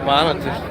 వాన వచ్చేసి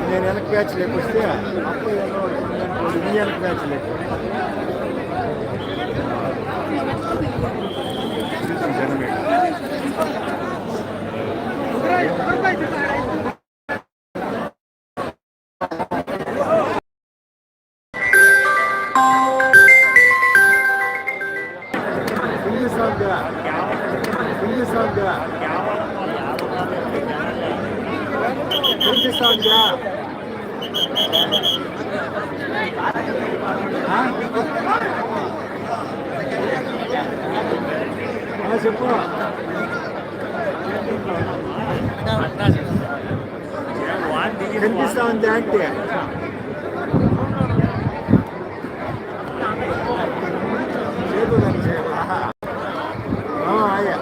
నేను వెనక బ్యాచ్ లేకొస్తే అప్పుడు వెనక బ్యాచ్ లేకు చెప్పు కనిపిస్తా ఉంది ఆంటీ ఆయా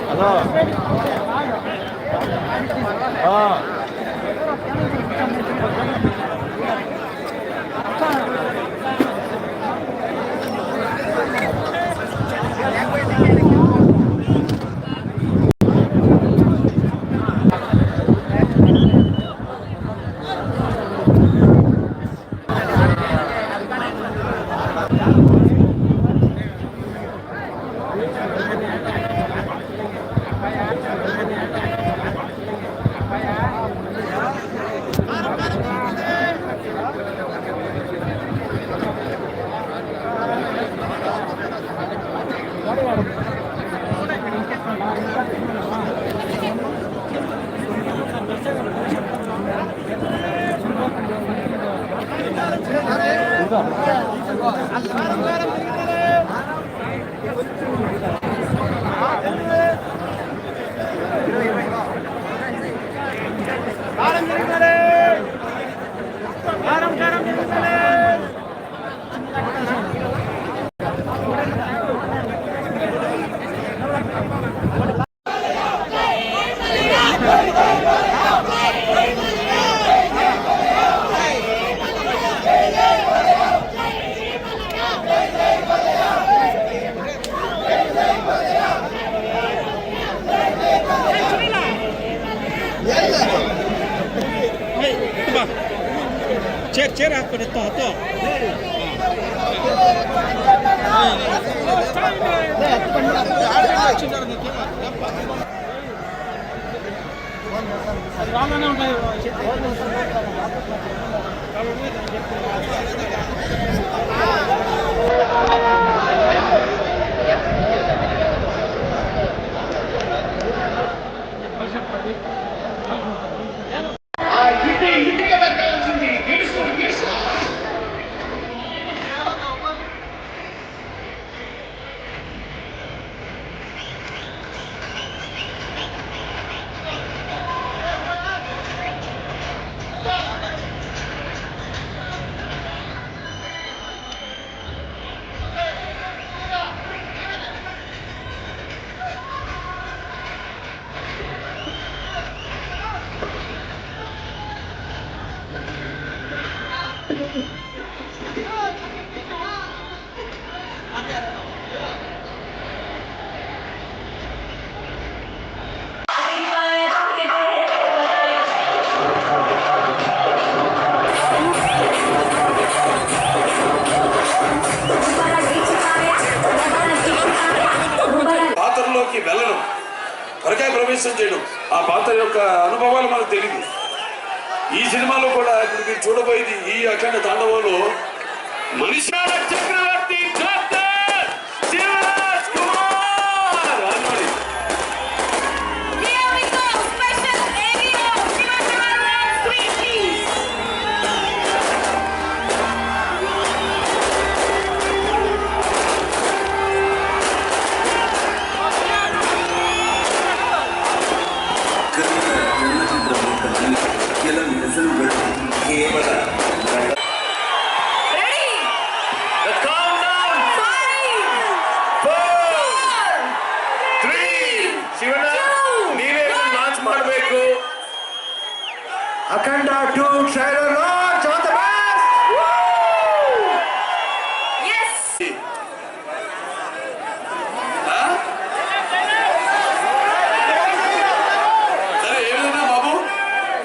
హలో ಚೇರ್ ಹಾಕ್ಬಿಡಿ ಹತ್ತು రాగానే ఉంటాయి ప్రవేశం చేయడం, ఆ పాత్ర యొక్క అనుభవాలు మనకు తెలియదు. ఈ సినిమాలో కూడా ఇప్పుడు మీరు చూడబోయేది ఈ అఖండ తాండవంలో మనిషి చక్రవర్తి డాక్టర్ శివరాజ్ కుమార్ అన్నాడు. Akhanda 2 trailer launch on the bus! Yes!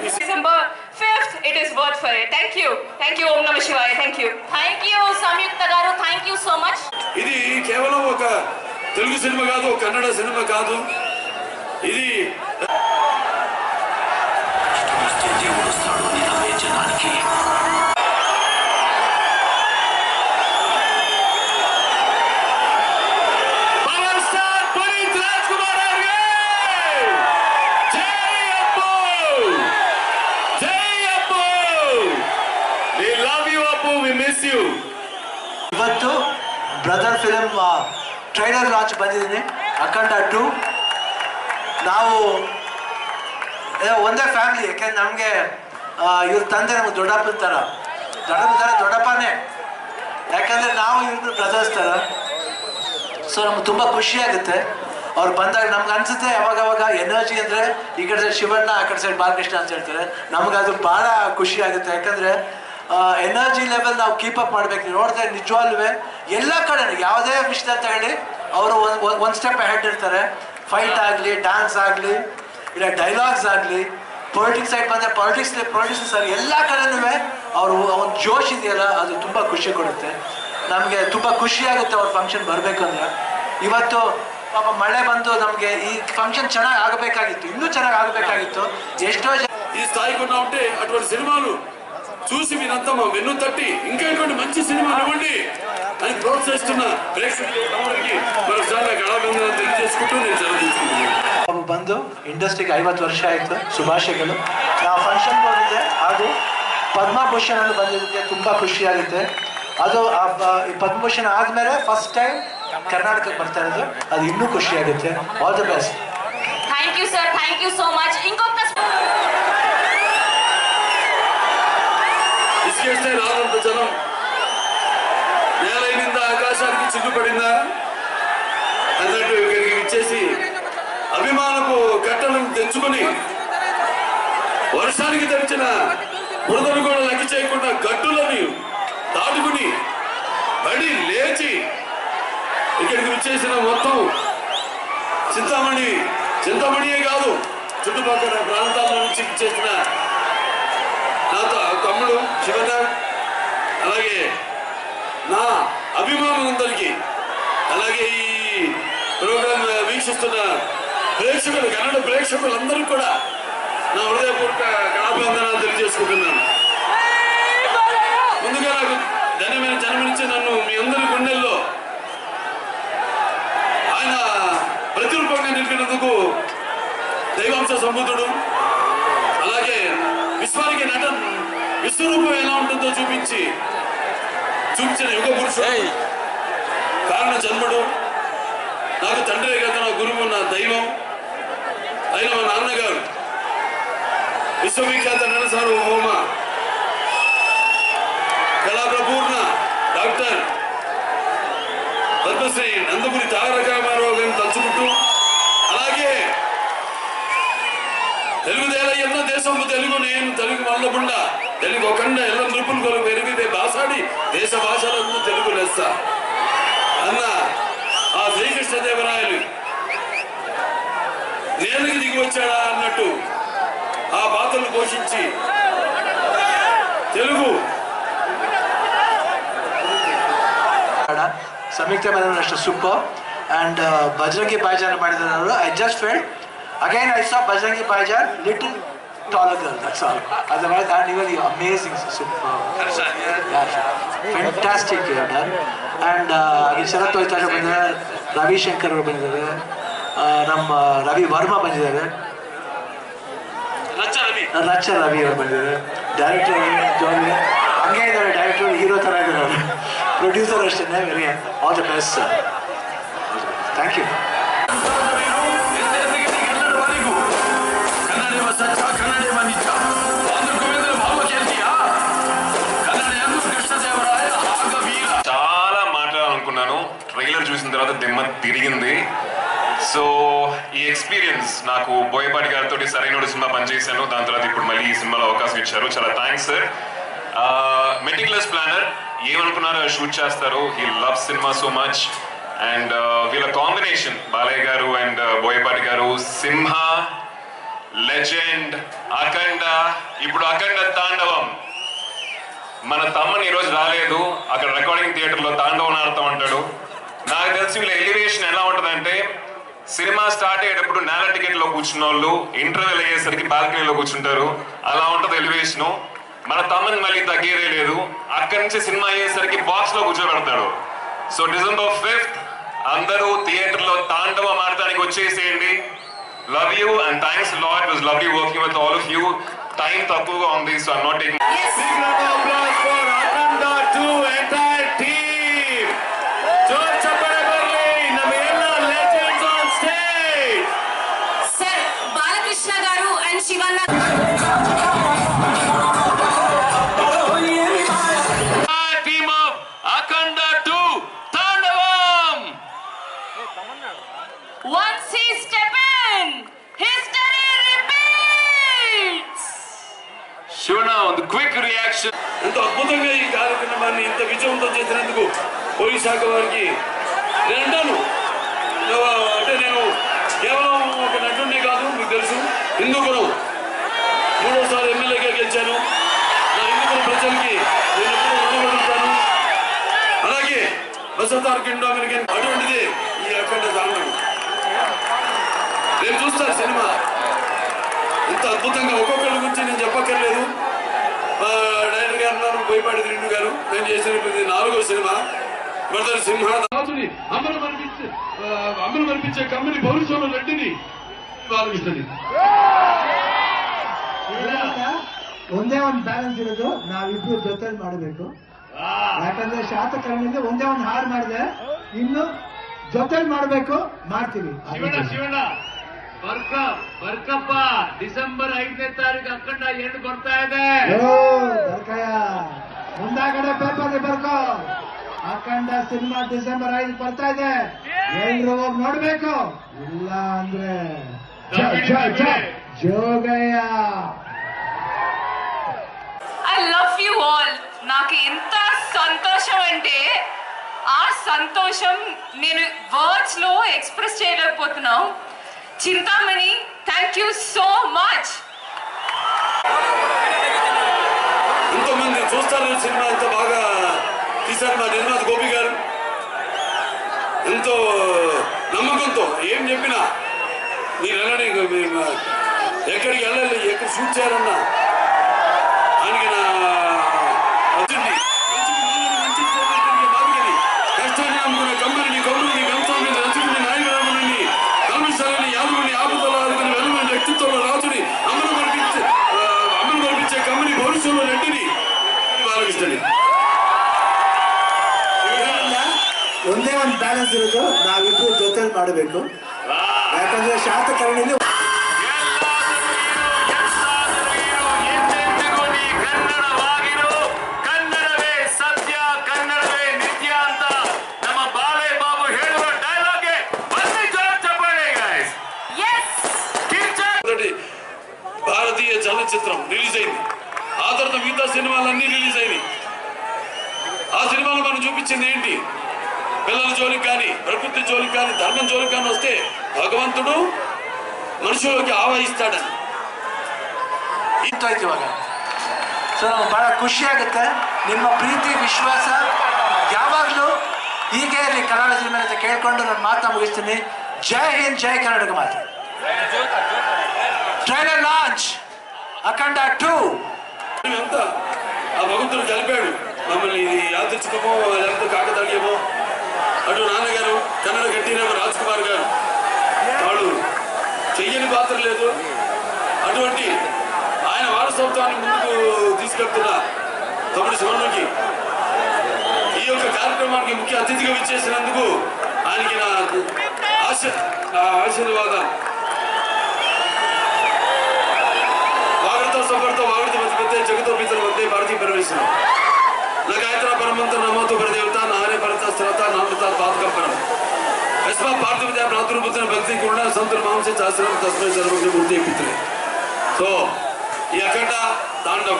December 5th, it is worth for it. Thank you. Thank you, Om Namah Shivaya. Thank you. Thank you, Samyukta Garu. Thank you so much. ఇది కేవలం ఒక Telugu cinema కాదు, ఒక Kannada cinema కాదు. ఇది ಇವತ್ತು brother film trailer launch ಬಂದಿದ್ದೀನಿ. ಅಖಂಡ 2 ನಾವು ಒಂದೇ ಫ್ಯಾಮಿಲಿ. ಯಾಕೆಂದ್ರೆ ನಮಗೆ ಇವ್ರ ತಂದೆ ನಮ್ಗೆ ದೊಡ್ಡಪ್ಪನ ಥರ, ದೊಡ್ಡಪ್ಪನೇ. ಯಾಕಂದರೆ ನಾವು ಇವ್ರು ಬ್ರದರ್ಸ್ ಥರ. ಸೊ ನಮ್ಗೆ ತುಂಬ ಖುಷಿ ಆಗುತ್ತೆ ಅವ್ರು ಬಂದಾಗ. ನಮ್ಗೆ ಅನ್ಸುತ್ತೆ ಯಾವಾಗವಾಗ ಎನರ್ಜಿ ಅಂದರೆ ಈ ಕಡೆ ಸೈಡ್ ಶಿವಣ್ಣ, ಆ ಕಡೆ ಸೈಡ್ ಬಾಲಕೃಷ್ಣ ಅಂತ ಹೇಳ್ತಾರೆ. ನಮ್ಗೆ ಅದು ಭಾಳ ಖುಷಿ ಆಗುತ್ತೆ. ಯಾಕಂದರೆ ಎನರ್ಜಿ ಲೆವೆಲ್ ನಾವು ಕೀಪಪ್ ಮಾಡಬೇಕು. ನೋಡಿದ್ರೆ ನಿಜವಾಗ್ಲೂ ಎಲ್ಲ ಕಡೆ ಯಾವುದೇ ವಿಷಯದಲ್ಲಿ ತಗೊಳ್ಳಿ ಅವರು ಒಂದು ಸ್ಟೆಪ್ ಅಹೆಡ್ ಇರ್ತಾರೆ. ಫೈಟ್ ಆಗಲಿ, ಡ್ಯಾನ್ಸ್ ಆಗಲಿ, ಇಲ್ಲ ಡೈಲಾಗ್ಸ್ ಆಗಲಿ, ಪೊಲಿಟಿಕ್ಸ್ ಸೈಡ್ ಬಂದರೆ ಪೊಲಿಟಿಕ್ಸ್ ಸರ್ ಎಲ್ಲ ಕಡೆನೂ ಅವರು ಒಂದು ಜೋಶ್ ಇದೆಯಲ್ಲ, ಅದು ತುಂಬ ಖುಷಿ ಕೊಡುತ್ತೆ. ನಮಗೆ ತುಂಬ ಖುಷಿ ಆಗುತ್ತೆ ಅವ್ರ ಫಂಕ್ಷನ್ ಬರಬೇಕಂದ್ರೆ. ಇವತ್ತು ಪಾಪ ಮಳೆ ಬಂದು ನಮಗೆ ಈ ಫಂಕ್ಷನ್ ಚೆನ್ನಾಗಿ ಆಗಬೇಕಾಗಿತ್ತು, ಇನ್ನೂ ಚೆನ್ನಾಗಿ ಆಗಬೇಕಾಗಿತ್ತು. ಎಷ್ಟೋ ಜನ ఈ స్థాయికి ఉన్నా ఉంటే అటువంటి సినిమాలు చూసి మీరంతా మా వెన్ను తట్టి ఇంకా ఇటువంటి మంచి సినిమాలు ఇవ్వండి అని ప్రోత్సహిస్తున్న ప్రేక్షకులకి మరోసారి కళాభివందనం తెలియజేసుకుంటూ నేను సెలవు తీసుకుంటున్నాను. ಬಂದು ಇಂಡಸ್ಟ್ರಿಗೆ 50 ವರ್ಷ ಆಯಿತು. ಶುಭಾಶಯಗಳು. ನಾವು ಫಂಕ್ಷನ್ ಹೋಗಿದ್ದೆ, ಹಾಗೂ ಪದ್ಮಭೂಷಣ ಬಂದಿದ್ದಕ್ಕೆ ತುಂಬ ಖುಷಿಯಾಗುತ್ತೆ. ಅದು ಈ ಪದ್ಮಭೂಷಣ ಆದಮೇಲೆ ಫಸ್ಟ್ ಟೈಮ್ ಕರ್ನಾಟಕಕ್ಕೆ ಬರ್ತಾ ಇರೋದು, ಅದು ಇನ್ನೂ ಖುಷಿಯಾಗುತ್ತೆ. All the best. Thank you, sir. Thank you so much. ఇంకొక ఇసుకేస్తే రానంత జనం నేలైనిందా ఆకాశానికి చిల్లుపడిందా అన్నట్టు ఇక్కడికి ఇచ్చేసి అభిమానపు కట్టలను తెచ్చుకొని వర్షానికి తెచ్చిన బురదను కూడా లెక్క చేయకుండా గట్టులని దాటుకుని పడి లేచి ఇక్కడికి విచ్చేసిన మొత్తం చింతామణియే కాదు, చుట్టుపక్కల ప్రాంతాల నుంచి విచ్చేసిన నా తమ్ముడు శివన్న, అలాగే నా అభిమానులందరికీ, అలాగే ఈ ప్రోగ్రామ్ వీక్షిస్తున్న ప్రేక్షకులు, కన్నడ ప్రేక్షకులందరూ కూడా నా హృదయపూర్వక కళాభివందనాలు తెలియజేసుకుంటున్నాను. ముందుగా నాకు ధన్యమైన జన్మనిచ్చి నన్ను మీ అందరి గుండెల్లో ఆయన ప్రతిరూపంగా నిలిపినందుకు దైవాంశ సంబుద్ధుడు, అలాగే విశ్వానికి విశ్వరూపం ఎలా ఉంటుందో చూపించిన యుగ పురుషుడు, కారణ జన్ముడు, నాకు తండ్రే కదా నా గురువు, నా దైవం అయిన మా నాన్నగారు విశ్వవిఖ్యాత నరసార్వభౌమ కళాప్రపూర్ణ డాక్టర్ పద్మశ్రీ నందమూరి తారక రామారావు గారిని తలుచుకుంటూ, అలాగే తెలుగుదేల ఎన్న దేశము తెలుగు నేను తెలుగు మల్లబుండ తెలుగు ఒకండ ఎల్ల నృపులు కొలు పెరిగితే బాసాడి దేశ భాషలందు తెలుగు లెస్స అన్న ఆ శ్రీకృష్ణదేవరాయలు నేలకి దిగి వచ్చాడా అన్నట్టు ఆ పాత్రను పోషించి తెలుగు ಸಂಯುಕ್ತ ಮೇಡಮ್ ಅಷ್ಟು ಸೂಪರ್. ಆ್ಯಂಡ್ ಬಜರಂಗಿ ಬಾಯ್ಜಾನ ಮಾಡಿದ್ದಾರೆ ಅವರು. I just felt Again, I saw Bajrangi Bhaijaan, little taller girl, that's all. Otherwise, that really amazing, super. Yeah, fantastic you have done. And Sharath Vaitara ಬಂದಿದ್ದಾರೆ, ರವಿ ಶಂಕರ್ ಅವರು ಬಂದಿದ್ದಾರೆ, ನಮ್ಮ ರವಿ ವರ್ಮಾ ಬಂದಿದ್ದಾರೆ, ರಚ್ಚ ರವಿ ಅವರು ಬಂದಿದ್ದಾರೆ, ಡೈರೆಕ್ಟರ್ ಜೋಲಿ ಹಂಗೆ ಇದ್ದಾರೆ, ಡೈರೆಕ್ಟರ್ ಹೀರೋ ಥರ ಇದ್ದಾರೆ ಅವರು, ಪ್ರೊಡ್ಯೂಸರ್ ಅಷ್ಟೇ. Very all the best sir, thank you. చాలా మాట్లాడాలనుకున్నాను, ట్రైలర్ చూసిన తర్వాత దిమ్మ తిరిగింది. సో ఈ ఎక్స్పీరియన్స్ నాకు బోయపాటి గారితో సరైన సినిమా పనిచేశాను, దాని తర్వాత ఇప్పుడు మళ్ళీ ఈ సినిమాలో అవకాశం ఇచ్చారు, చాలా థ్యాంక్స్ సార్. మెటిక్యులస్ ప్లానర్, ఏమనుకున్నారో షూట్ చేస్తారు. He love cinema so much. And వీళ్ళ కాంబినేషన్ బాలయ్య గారు అండ్ బోయపాటి గారు, సింహ, లెజెండ్, అఖండ, ఇప్పుడు అఖండ తాండవం. మన తమ్మని ఈరోజు రాలేదు, అక్కడ రికార్డింగ్ థియేటర్లో తాండవం ఆడుతూ ఉంటాడు. నాకు తెలిసి వీళ్ళ ఎలివేషన్ ఎలా ఉంటుందంటే, సినిమా స్టార్ట్ అయ్యేటప్పుడు నేల టికెట్ లో కూర్చున్న వాళ్ళు ఇంటర్వెల్ అయ్యేసరికి బాల్కనీలో కూర్చుంటారు, అలా ఉంటుంది ఎలివేషన్. మన తమ్మని మళ్ళీ తగ్గేదే లేదు, అక్కడి నుంచి సినిమా అయ్యేసరికి బాక్స్ లో కూర్చోబెడతాడు. సో December 5th అందరూ థియేటర్ లో తాండవం ఆడటానికి వచ్చేసేయండి. Love you and thanks lot. It was lovely working with all of you. Time తక్కువగా ఉంది, so I'm not taking. Once he step in, history repeats. శివన ಒಂದು క్విక్ రియాక్షన్. ఎంతో అద్భుతంగా ఈ కార్యక్రమాన్ని ఇంత విజయవంతం చేసినందుకు పోలీస్ శాఖ వారికి నేను అంటాను. అంటే నేను కేవలం ఒక నటుడిని కాదు, మీకు తెలుసు, హిందూపురం 3వసారి ఎమ్మెల్యేగా గెలిచాను. నా హిందూపురం ప్రజలకి నేను ఎప్పుడూ రుణపడుతాను. అలాగే బసతార్ కింగ్డమ్ అటువంటిది ఈ అఖండ తాండవం. నేను చూస్తాను సినిమా ఇంత అద్భుతంగా. ఒక్కొక్కరి గురించి నేను చెప్పక్కర్లేదు. డైరెక్టర్ గారు ఉన్నారు, బోయపాటి శ్రీను గారు. నేను చేసినటువంటి 4వ సినిమా బ్రదర్ సింహ. రాజుని అమలు మరిపించే కమ్మని పౌరుషంలో రెడ్డిని ఆలోచిస్తుంది. ಒಂದೇ ಒಂದು ಬ್ಯಾಲೆನ್ಸ್ ಇರೋದು, ನಾವಿಬ್ರು ಜೊತೆಲಿ ಮಾಡಬೇಕು. ಯಾಕಂದ್ರೆ ಶಾಸಕರನಿಂದ ಒಂದೇ ಒಂದು ಹಾಡು ಮಾಡಿದೆ, ಇನ್ನು ಜೊತೆಲಿ ಮಾಡಬೇಕು, ಮಾಡ್ತೀವಿ. ಶಿವಣ್ಣ ಬರ್ಕಪ್ಪ, ಡಿಸೆಂಬರ್ 5ನೇ ತಾರೀಕು ಅಖಂಡ 2 ಬರ್ತಾ ಇದೆ. ಬರ್ಕಯ್ಯ, ಮುಂದಾಗಡೆ ಪೇಪರ್ ಬರ್ಕೋ, ಅಖಂಡ ಸಿನಿಮಾ ಡಿಸೆಂಬರ್ 5 ಬರ್ತಾ ಇದೆ. ಎಲ್ರು ಹೋಗಿ ನೋಡ್ಬೇಕು, ಇಲ್ಲ ಅಂದ್ರೆ Jogayya. I love you all. నాకు ఎంత సంతోషం అంటే ఆ సంతోషం నేను వర్డ్స్ లో ఎక్స్ప్రెస్ చేయలేకపోతున్నాం. Chintamani, thank you so much. ఎంతోమంది చూస్తారు సినిమా, ఎంత బాగా తీశారు మా నిర్మాత గోపి గారు. ఎంతో నమ్మకంతో ఏం చెప్పినా మీరు వెళ్ళండి, ఎక్కడికి వెళ్ళాలి, ఎక్కడ షూట్ చేయాలన్నా ఆయనకి నా కష్టాన్ని నమ్ముకున్న కమ్మరిని కౌరుని గంతాన్ని రచుకుని నాయకురాముని కల్మిశాలని యాదుని ఆపుదల ఆదుకుని వెలుగుని వ్యక్తిత్వంలో రాజుని అమలు మరిపించే కమ్మని భవిష్యంలో రెడ్డిని ఆలోచిస్తుంది. ಒಂದೇ ಒಂದು ಬ್ಯಾಲೆನ್ಸ್ ಇರೋದು, ನಾವಿಬ್ರು ಜೊತೆಲಿ ಮಾಡಬೇಕು. ಯಾಕಂದ್ರೆ ಶಾಸಕರನಿಂದ భారతీయ చలనచిత్రం రిలీజ్ అయింది. ఆ తర్వాత మిగతా సినిమాలన్నీ రిలీజ్ అయినాయి. ఆ సినిమాలో మనం చూపించింది ఏంటి? పిల్లల జోలికి కానీ, ప్రకృతి జోలికి కానీ, ధర్మం జోలికి కానీ వస్తే భగవంతుడు ಮನುಷ್ಯರಿಗೆ ಆವಾಹಿಸ್ತಾಡನೆ. ಇತ್ತು ಇವಾಗ ಸೊ ನಮ್ಗೆ ಭಾಳ ಖುಷಿ ಆಗುತ್ತೆ. ನಿಮ್ಮ ಪ್ರೀತಿ ವಿಶ್ವಾಸ ಯಾವಾಗಲೂ ಹೀಗೆ ಇರಲಿ ಕನ್ನಡ ಸಿನಿಮಾ ಅಂತ ಕೇಳ್ಕೊಂಡು ನಾನು ಮಾತನ್ನ ಮುಗಿಸ್ತೀನಿ. ಜೈ ಹಿಂದ್, ಜೈ ಕರ್ನಾಟಕ ಮಾತು. ట్రైలర్ లాంచ్ అఖండ 2. అంతా ఆ భగవంతుడు కలిపాడు మమ్మల్ని. ఇది యాదృచ్ఛికమో లేకపోతే కాకతాళీయమో. అటు నాన్నగారు కన్నడ గట్టినేమో రాజ్ కుమార్ గారు, వాళ్ళు చెయ్యని పాత్ర లేదు. అటువంటి ఆయన వారసత్వాన్ని ముందుకు తీసుకెళ్తున్న తమ్ముడు శివన్నుకి ఈ యొక్క కార్యక్రమానికి ముఖ్య అతిథిగా విచ్చేసినందుకు ఆయనకి నా ఆశీర్వాదాలు. వాగడతో సఫర్తో వాగడితో మధ్యపెత్తే జగతో పితరు వందే భారతీయ పరమేశ్వరం लगायतना परमंत्र नमोतो परदेवता नारे परतस्त्रता नामता पादकपरम ऐसा पार्थिव देव प्रादुर्भूत भक्ति गुण संतर माम से शास्त्र तस्मै सर्वज्ञ मूर्ति पितरे. तो ये अखंड तांडव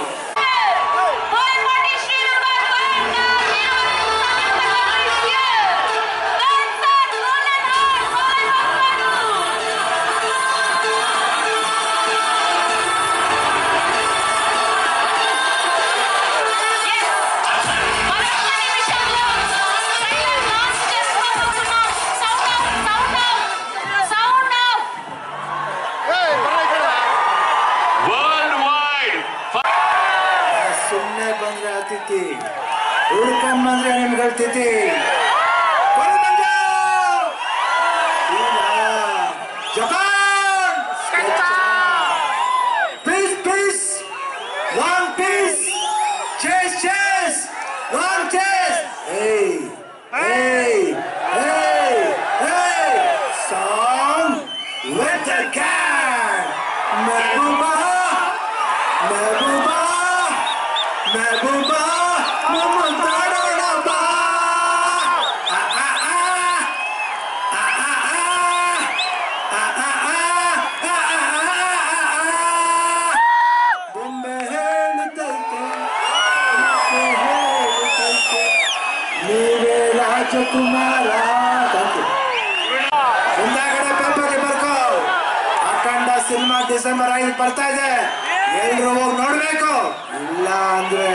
ಸುಮ್ಮನೆ ಬಂದ್ರೆ ಅತಿಥಿ ಹುಡ್ಕೊಂಡ್ ಬಂದ್ರೆ ನಿಮ್ಗೆ ಅಳ್ತಿತಿ. Japan piece piece one piece chase chase one chase. ಏಯ್ ಏಯ್ ಏಯ್ ಏಯ್ ಸಾಂಗ್ ವಿತ್ ದ ಗ್ಯಾಂಗ್. महबूबा महबूबा महबूबा ममता डोडा आ आ आ आ आ आ बॉम्बे हेळुतैते ನೀವೇ ರಾಜಕುಮಾರ. ಮುಂದಾಗಡೆ ಪೇಪರ್ಗೆ ಬರ್ಕೋ. ಅಖಂಡ ಸಿನಿಮಾ ಡಿಸೆಂಬರ್ 5 ಬರ್ತಾ ಇದೆ, ಎಲ್ರು ಹೋಗಿ ನೋಡ್ಬೇಕು. ಇಲ್ಲ ಅಂದ್ರೆ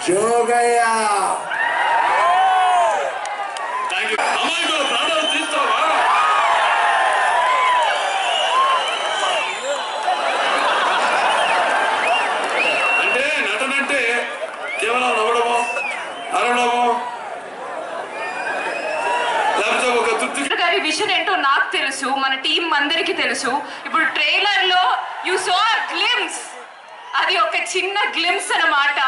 ಜೋಗಯ್ಯ అమ్మాయిలో ప్రాణాలు తీస్తావా? అంటే నటనంటే కేవలం నవ్వడమో అరవడమో లేకపోతే ఒక తృప్తి గారి విజన్ ఏంటో నాకు తెలుసు, మన టీం అందరికీ తెలుసు. ఇప్పుడు ట్రైలర్ లో యు సా గ్లిమ్స్, అది ఒక చిన్న గ్లిమ్స్ అన్నమాట.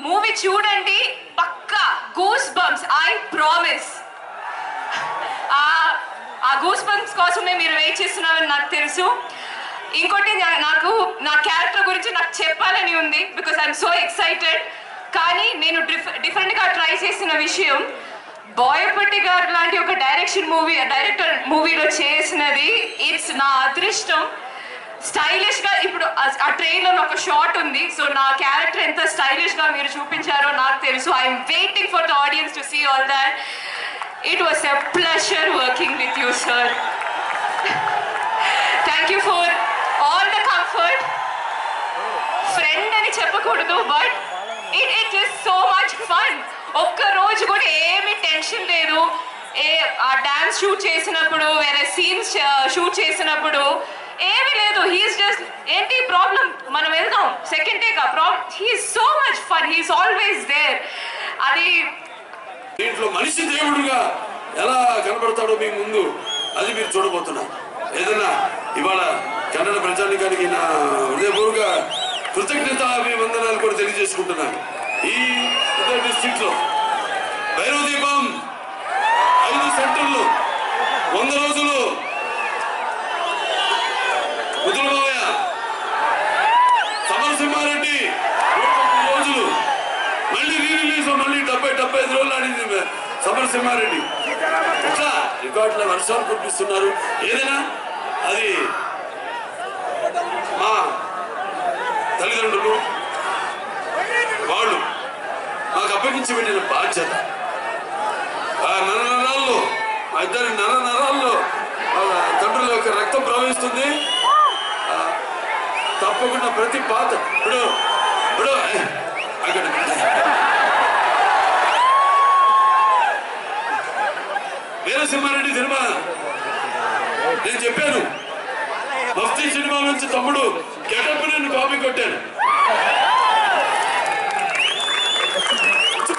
మూవీ చూడండి, పక్కా గూస్ బంప్స్, ఐ ప్రామిస్. ఆ గూస్ బంప్స్ కోసమే మీరు వెయిట్ చేస్తున్నారని నాకు తెలుసు. ఇంకోటి, నాకు నా క్యారెక్టర్ గురించి నాకు చెప్పాలని ఉంది, బికాస్ ఐఎమ్ సో ఎక్సైటెడ్. కానీ నేను డిఫరెంట్గా ట్రై చేసిన విషయం, బోయపట్టి గారు లాంటి ఒక డైరెక్టర్ మూవీలో చేసినది ఇట్స్ నా అదృష్టం. స్టైలిష్ గా ఇప్పుడు ఆ ట్రైన్ లో ఒక షాట్ ఉంది. సో నా క్యారెక్టర్ ఎంత స్టైలిష్ గా మీరు చూపించారో నాకు తెలుసు. I'm waiting for the audience to see all that. It was a pleasure working with you sir. Thank you for all the comfort. Friend అని చెప్పకూడదు, but it is so much fun. ఒక్క రోజు కూడా ఏమి టెన్షన్ లేదు. ఆ dance shoot చేసినప్పుడు, వేరే సీన్స్ షూట్ చేసినప్పుడు ఏమీ లేదు. హీఈస్ జస్ట్ ఏంటి ప్రాబ్లం, మనం వెళ్దాం సెకండ్ టేక్. ఆ problem, he's so much fun, he's always there. అది దీంట్లో మనిషి దేవుడుగా ఎలా కనబడతాడో మీ ముందు, అది మీరు చూడబోతున్నారు. ఏదన్నా ఇవాళ కన్నడ ప్రజానికానికి నా హృదయపూర్వక కృతజ్ఞతాభివందనాలు కూడా తెలియజేసుకుంటున్నాను. ఈ ఉత్తర డిస్ట్రిక్ట్ లో భైరవ దీపం 5 సెంటర్లు 100 రోజులు ముద్దులబావయ్య, సమరసింహారెడ్డి 109 రోజులు, మళ్ళీ రిలీజ్ మళ్ళీ 75 రోజులు ఆడింది సమరసింహారెడ్డి. ఇట్లా రికార్డుల వర్షాలు కురిపిస్తున్నారు. ఏదైనా అది మా తల్లిదండ్రులు వాళ్ళు మాకు అప్పగించి పెట్టిన బాధ్యత. ఆ నరనరాల్లో, మా ఇద్దరి నరనరాల్లో వాళ్ళ తండ్రుల యొక్క రక్తం ప్రవహిస్తుంది. తప్పకుండా ప్రతి పాత ఇప్పుడు అక్కడ వీరసింహారెడ్డి సినిమా నేను చెప్పాను మఫ్తీ సినిమా నుంచి తమ్ముడు గెటప్ నేను కాపీ కొట్టాను.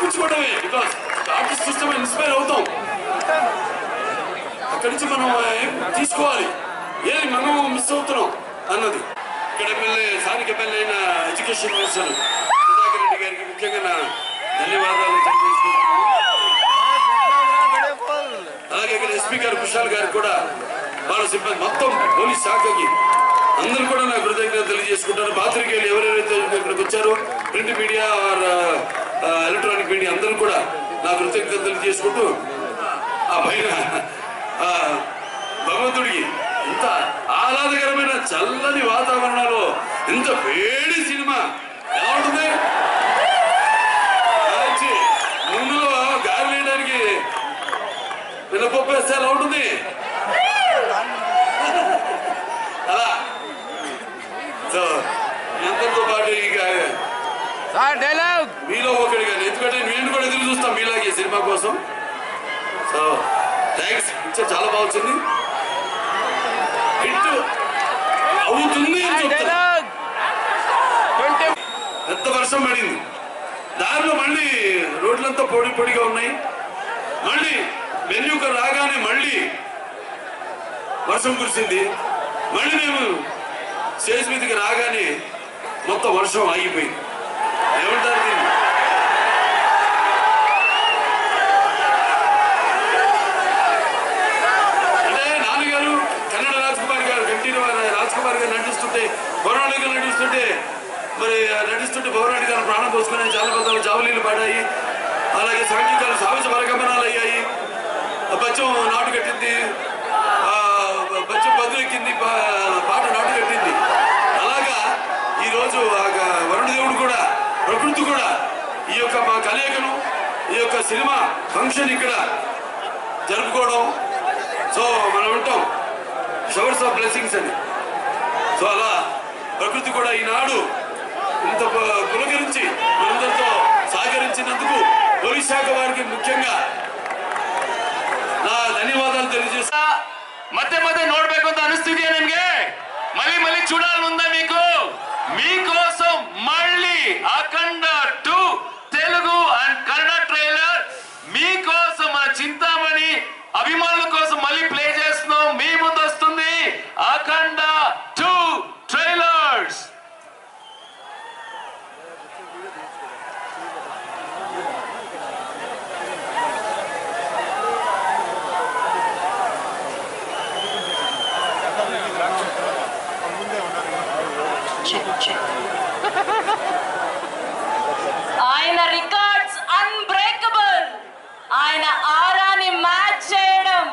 పుచ్చుకోవడమే, బికాస్ ఆర్టిస్ట్ సిస్టమ్ ఇన్స్పైర్ అవుతాం. అక్కడి నుంచి మనం తీసుకోవాలి, ఏది మనం మిస్ అవుతున్నాం అన్నది. ఇక్కడ ఎమ్మెల్యే, స్థానిక ఎమ్మెల్యే అయిన ఎడ్యుకేషన్ మినిస్టర్ సుధాకర్ రెడ్డి గారికి ముఖ్యంగా నా ధన్యవాదాలు తెలియజేస్తున్నాను. అలాగే ఇక్కడ ఎస్పీ గారు కుషాల్ గారికి కూడా వాళ్ళ సిబ్బంది మొత్తం పోలీస్ శాఖకి అందరూ కూడా నా కృతజ్ఞతలు తెలియజేసుకుంటారు. పాత్రికేయులు ఎవరెవరైతే ఇక్కడికి వచ్చారో, print media are electronic media అందరూ కూడా నా కృతజ్ఞతలు తెలియజేసుకుంటూ ఆ పైన భగవంతుడికి ఇంత ఆహ్లాదకరమైన చల్లని వాతావరణంలో ఇంత వేడి సినిమా ఎలా ఉంటుంది? ముందులో గాలి వేయడానికి వినపొప్పేస్తే ఎలా ఉంటుంది? అలా సో అందరితో పాటు ఇక మీలో ఒకటిగా, ఎందుకంటే నేను కూడా ఎదురు చూస్తాం మీలాగే సినిమా కోసం. సో థ్యాంక్స్, చాలా బాగా వచ్చింది, హిట్ అవుతుంది అని చెప్తాను. పెద్ద వర్షం పడింది, దారిలో మళ్ళీ రోడ్లంతా పొడి పొడిగా ఉన్నాయి. మళ్ళీ వెన్యూకు రాగానే మళ్ళీ వర్షం కురిసింది. మళ్ళీ మేము స్టేజ్ మీదకి రాగానే మొత్తం వర్షం ఆగిపోయింది. ఏమంటారు దీన్ని? అంటే నాన్నగారు కన్నడ రాజ్కుమార్ గారు, కంటిన్యూ రాజ్కుమార్ గారు నటిస్తుంటే, పౌరాణి గారు నటిస్తుంటే, మరి నటిస్తుంటే పౌరాణి గారు ప్రాణం పోసుకుని చాలా పెద్ద జావలీలు పాడాయి. అలాగే సాంఘికాలు సాహస పరగమనాలు అయ్యాయి. బచ్చం నాటు కట్టింది, బచ్చం బదులెక్కింది, పాట నాటు కట్టింది. అలాగా ఈరోజు వరుణదేవుడు కూడా, ప్రకృతి కూడా ఈ యొక్క మా కలయికను, ఈ యొక్క సినిమా ఫంక్షన్ ఇక్కడ జరుపుకోవడం. సో మనం ఉంటాం షవర్స్ ఆఫ్ బ్లెస్సింగ్స్ అని. సో అలా ప్రకృతి కూడా ఈనాడు ఇంత పులకరించి మనందరితో సహకరించినందుకు పోలీస్ శాఖ వారికి ముఖ్యంగా ನಾ ಧನ್ಯವಾದ ತಿಳಿಸ ಮತ್ತೆ ಮತ್ತೆ ನೋಡ್ಬೇಕು ಅಂತ ಅನಿಸ್ತಿದೆಯಾ ನಿಮ್ಗೆ? ಮಲ್ಲಿ ಮಲ್ಲಿ చూడాలని ఉందా మీకు? మీకోసం మళ్ళీ అఖండ 2 తెలుగు అండ్ కన్నడ ట్రైలర్ మీకోసం, మన చింతామణి అభిమానుల కోసం మళ్ళీ ప్లే చేస్తున్నాం. మీ ముందు వస్తుంది అఖండ 2 ట్రైలర్స్. ఆయన రికార్డ్స్ అన్బ్రేకబుల్. ఆయన ఆరాని మ్యాచ్ చేయడం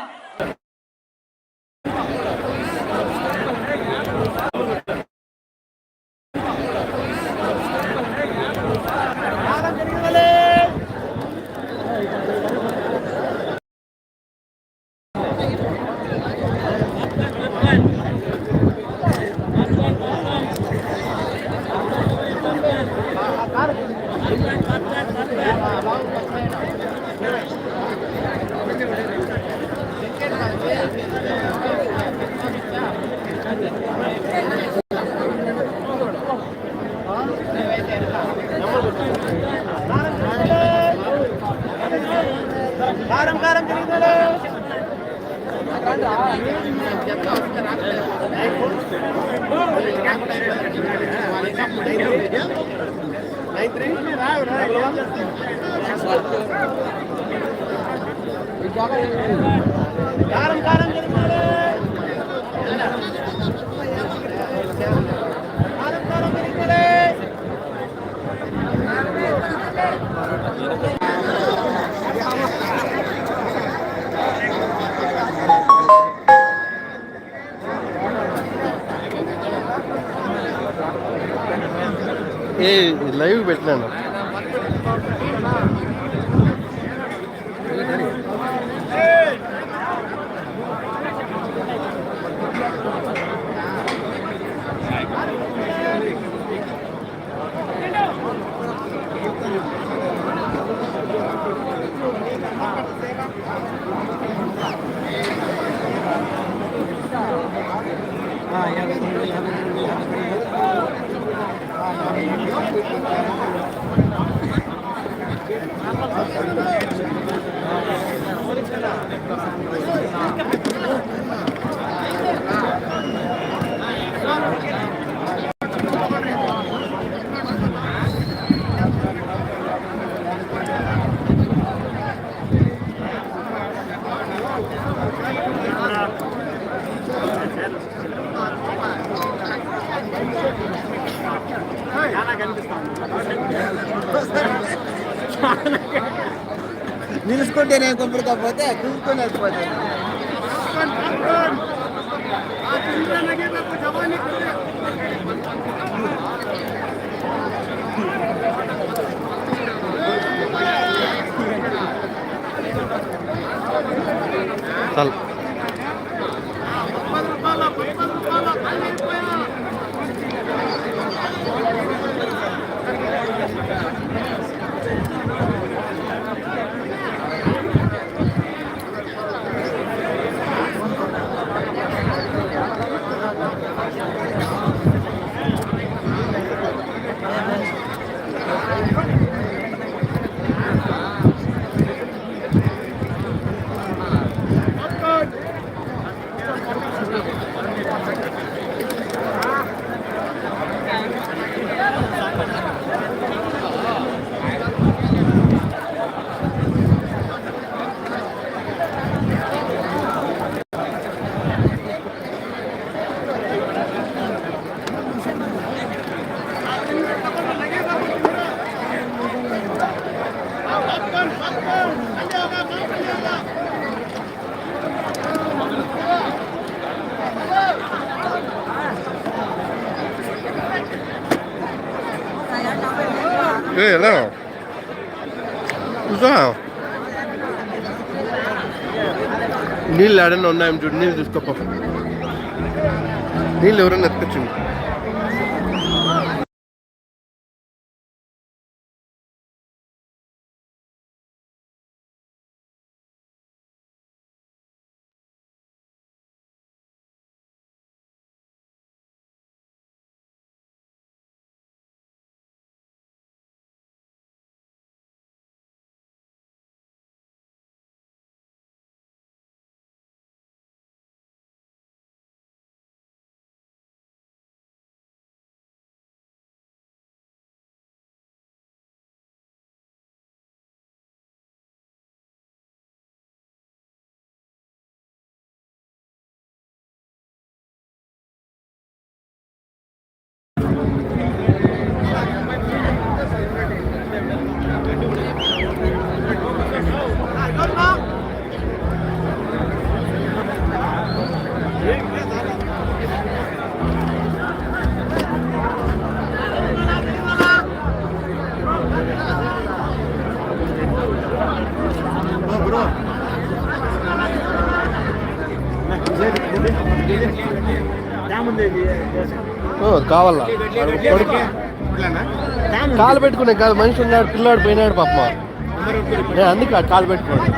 ఏ లైవ్ పెట్టినాను. నిలుచుకుంటే నేను కొబ్బరికపోతే చూసుకొని వెళ్ళిపోతాను. చల్ ఎలా చూసా నీళ్ళు ఆడన్నా ఉన్నాయని చూడు. నీళ్ళు తీసుకోపో. నీళ్ళు ఎవరైనా ఎత్తుకొచ్చింది. కావాలా కాలు పెట్టుకునే కాదు. మనిషి ఉన్నాడు, పిల్లాడు పోయినాడు పాప. అందుకే కాలు పెట్టుకోండి.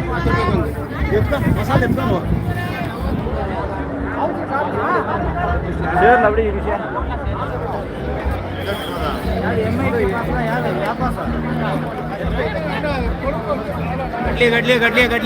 ಗಡ್ಲಿ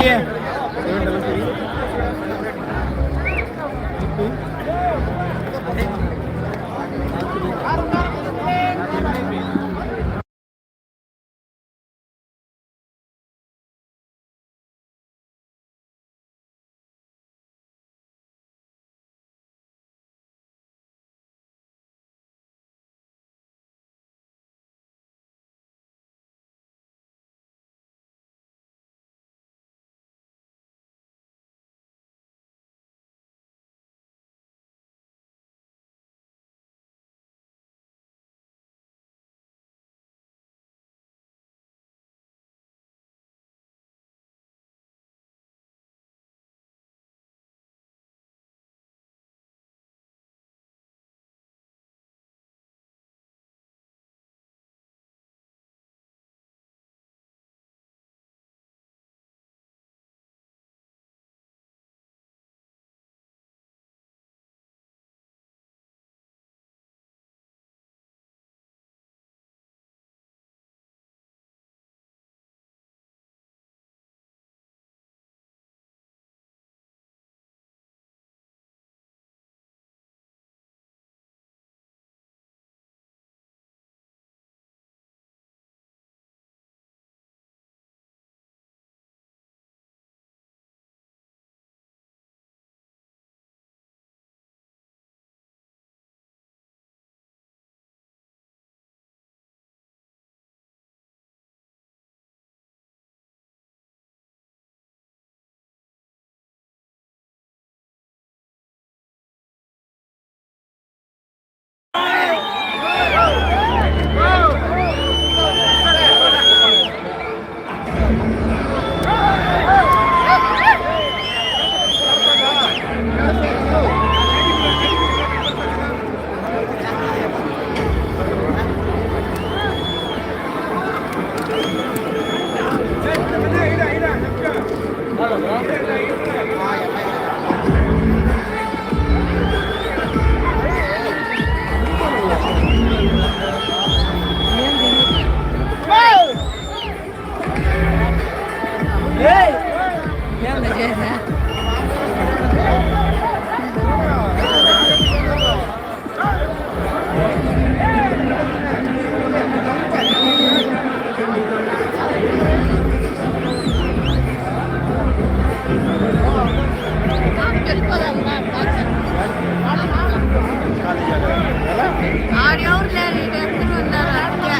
ఆడెవరు లేరు, ఎప్పుడు ఉన్నారు అంతే.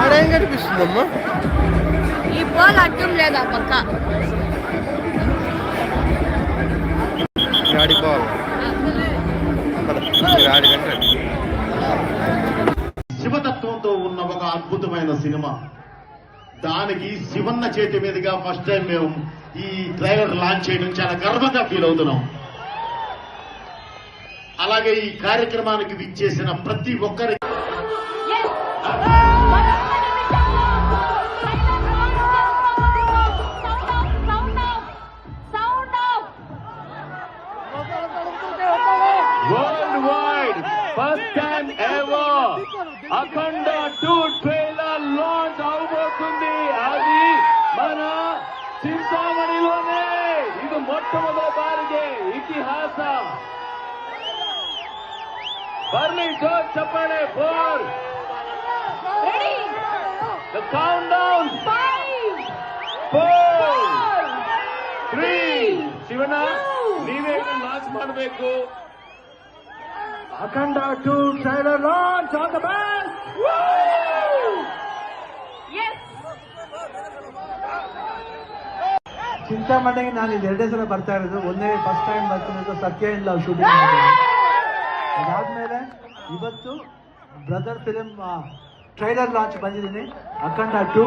ఆడేం కనిపిస్తుందమ్మా? ఈ పోల్ అడ్డం లేదు ఆ పక్క. ఆడిపోవాలి ఆడికంటే శివతత్వంతో ఉన్న ఒక అద్భుతమైన సినిమా. దానికి శివన్న చేతి మీదుగా ఫస్ట్ టైం మేము ఈ ట్రైలర్ లాంచ్ చేయడం చాలా గర్వంగా ఫీల్ అవుతున్నాం. అలాగే ఈ కార్యక్రమానికి విచ్చేసిన ప్రతి ఒక్కరి world wide first time ever Akhanda 2 trailer launch అవబోతుంది. అది మన చింతామణిలోనే. ఇది మొట్టమొదటిసారిగా ఇతిహాస. బర్లీ జోర్ చెప్పండి. 4 ద కౌంట్ డౌన్. 5 4 3 ಶಿವಣ್ಣ ನೀವೇ ಲಾಂಚ್ ಮಾಡಬೇಕು. Akhanda 2 trailer launch on the best. ಚಿಂತಾಮಣಿಗೆ ನಾನು ಇದು 2 ಸಲ ಬರ್ತಾ ಇರೋದು. ಒಂದೇ ಫಸ್ಟ್ ಟೈಮ್ ಬರ್ತಿರೋದು ಸತ್ಯ ಇಲ್ಲ ಶೂಟಿಂಗ್. ಅದಾದ್ಮೇಲೆ ಇವತ್ತು ಬ್ರದರ್ ಫಿಲ್ಮ್ ಟ್ರೈಲರ್ ಲಾಂಚ್ ಬಂದಿದ್ದೀನಿ. ಅಖಂಡ 2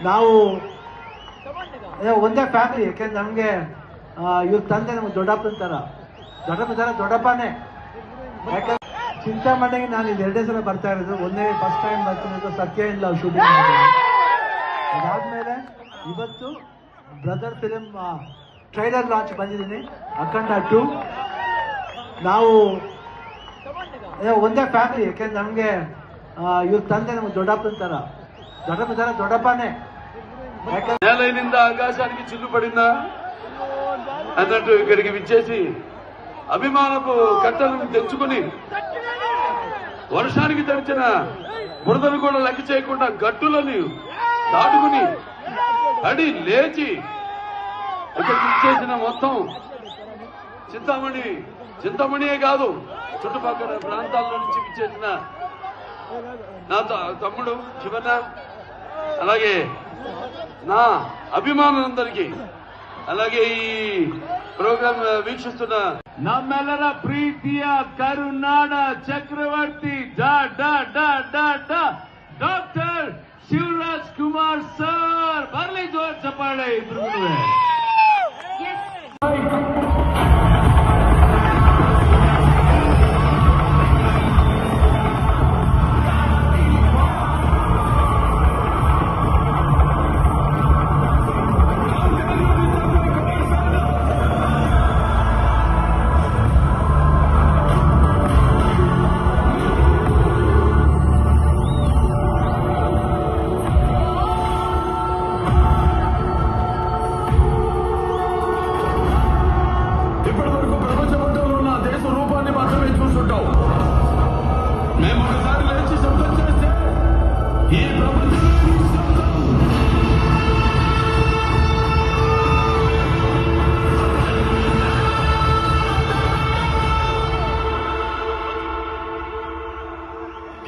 ನಾವು ಒಂದೇ ಫ್ಯಾಮಿಲಿ. ಯಾಕೆಂದ್ರೆ ನಮಗೆ ಇವ್ರ ತಂದೆ ನಮ್ಗೆ ದೊಡ್ಡಪ್ಪನ ಥರ ದೊಡ್ಡಪ್ಪನೇ. ಯಾಕಂದ್ರೆ ಚಿಂತಾಮಣಿಗೆ ನಾನು ಇದು 2 ಸಲ ಬರ್ತಾ ಇರೋದು. ಒಂದೇ ಫಸ್ಟ್ ಟೈಮ್ ಬರ್ತಿರೋದು ಸತ್ಯ ಇಲ್ಲ ಶೂಟಿಂಗ್. ಅದಾದ್ಮೇಲೆ ಇವತ್ತು ಬ್ರದರ್ ಫಿಲ್ಮ್ ಟ್ರೈಲರ್ ಲಾಂಚ್ ಬಂದಿದ್ದೀನಿ. ಅಖಂಡ 2 ನಾವು ಒಂದೇ ಫ್ಯಾಮಿಲಿ. ಯಾಕೆಂದ್ರೆ ನಮಗೆ ಇವ್ರ ತಂದೆ ನಮ್ಗೆ ದೊಡ್ಡಪ್ಪನ ಥರ దొడ్డపానే. నేలైనింద ఆకాశానికి చిల్లు పడిందా అన్నట్టు ఇక్కడికి విచ్చేసి అభిమానపు కట్టలను తెచ్చుకుని వర్షానికి తడిచిన బురదను కూడా లెక్క చేయకుండా గట్టులని దాటుకుని అడి లేచి ఇక్కడికి విచ్చేసిన మొత్తం చింతామణియే కాదు చుట్టుపక్కల ప్రాంతాల నుంచి విచ్చేసిన నా తమ్ముడు శివన్న, అలాగే నా అభిమానులందరికీ, అలాగే ఈ ప్రోగ్రామ్ వీక్షిస్తున్న ನಮ್ಮೆಲ್ಲರ ಪ್ರೀತಿಯ ಕರುನಾಡ ಚಕ್ರವರ್ತಿ ಡಾಕ್ಟರ್ ಶಿವರಾಜ್ ಕುಮಾರ್ ಸರ್. ಬರ್ಲಿ ಜೋರ್ ಚಪ್ಪಾಳೆ ಇಬ್ರು.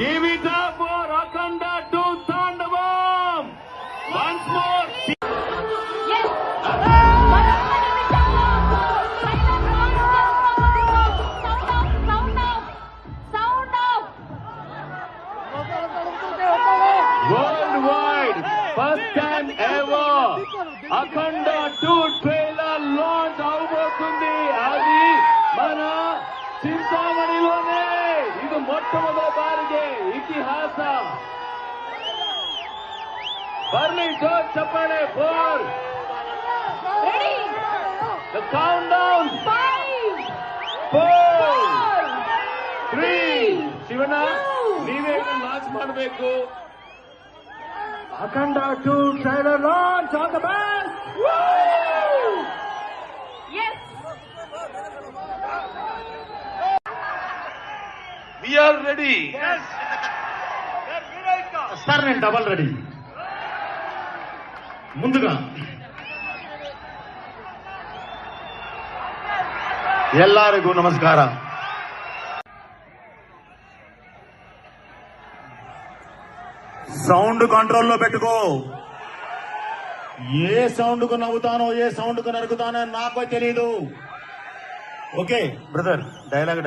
Give it up for Akhanda 2 Thandavam. Once more. Worldwide, first time ever, Akhanda 2 trailer launch అవబోతుంది. అది మన చింతామణిలోనే. ఇది మొట్టమొదటిసారిగా ఇతిహాస. బర్లీ జోర్ చెప్పండి. 4 ద కౌంట్ డౌన్. 5 4 3 ಶಿವಣ್ಣ ನೀವೇ ಲಾಂಚ್ ಮಾಡಬೇಕು. Akhanda 2 trailer launch on the best. We are ready. Sir నేను డబల్ రెడీ. ముందుగా ಎಲ್ಲರಿಗೂ ನಮಸ್ಕಾರ. సౌండ్ కంట్రోల్లో పెట్టుకో. ఏ సౌండ్ కు నవ్వుతానో ఏ సౌండ్ కు నరుకుతానో నాకు తెలియదు. Okay brother, dialogue